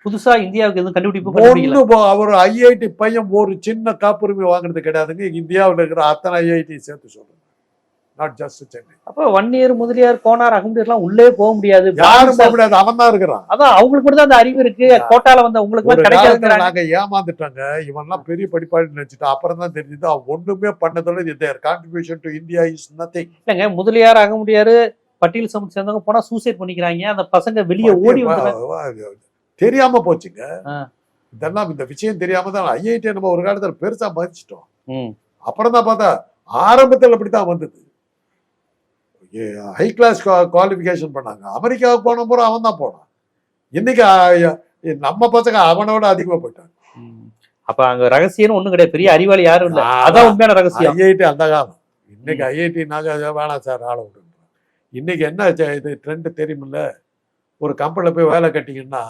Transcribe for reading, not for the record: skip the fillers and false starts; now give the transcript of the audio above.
புதுசா இந்தியாவுக்கு எதுவும் கண்டுபிடிப்பு கண்டுபிடிக்கல. அவர் ஐஐடி பையன் ஒரு சின்ன காப்புரிமை வாங்குறது கிடையாதுங்க. இந்தியாவில் இருக்கிற அத்தனை ஐஐடி சேர்த்து சொல்றேன், நாட் ஜஸ்ட் சென்னை. அப்ப வன்னியர், முதலியார், கோனார், அகமுடையார்லாம் உள்ளே போக முடியாது. யாரும் போக முடியாது, அவன் தான் இருக்கிறான். அதான் அவங்களுக்கு மட்டும் தான் அந்த அறிவு இருக்கு. கோட்டால வந்து உங்களுக்கு கிடைக்காது. நாங்க ஏமாந்துட்டாங்க, இவன்லாம் பெரிய படிப்பாளி நினைச்சிட்டோம். அப்புறம் தான் தெரிஞ்சது அவன் ஒண்ணுமே பண்ணதில்லை. தேர் contribution to India is nothing. இல்லைங்க, முதலியார், அகமுடையார், பட்டியல் சமூகத்தை சேர்ந்தவங்க போனா சூசைட் பண்ணிக்கிறாங்க. அந்த பசங்க வெளியே ஓடி வந்து தெரியாம போச்சுங்க. இதெல்லாம் இந்த விஷயம் தெரியாம தான் ஐஐடி நம்ம ஒரு காலத்துல பெருசா மதிச்சிட்டோம். அப்புறம் தான் பார்த்தா ஆரம்பத்தில் அப்படித்தான் வந்தது. ஹை கிளாஸ் குவாலிஃபிகேஷன் பண்ணாங்க. அமெரிக்காவுக்கு போன போற அவன் தான் போனான். இன்னைக்கு நம்ம பசங்க அவனோட அதிகமா போயிட்டாங்க. அப்ப அங்க ரகசியம் ஒண்ணும் கிடையாது, பெரிய அறிவாளி யாரும் இல்ல. அதான் உண்மையான ரகசியம். ஐஐடி அந்த காலம். இன்னைக்கு ஐஐடி நாங்க வேணாம் சார் ஆள விடுறோம். இன்னைக்கு என்ன இது ட்ரெண்ட் தெரியுமில்ல, ஒரு கம்பெனியில் போய் வேலை கட்டிங்கன்னா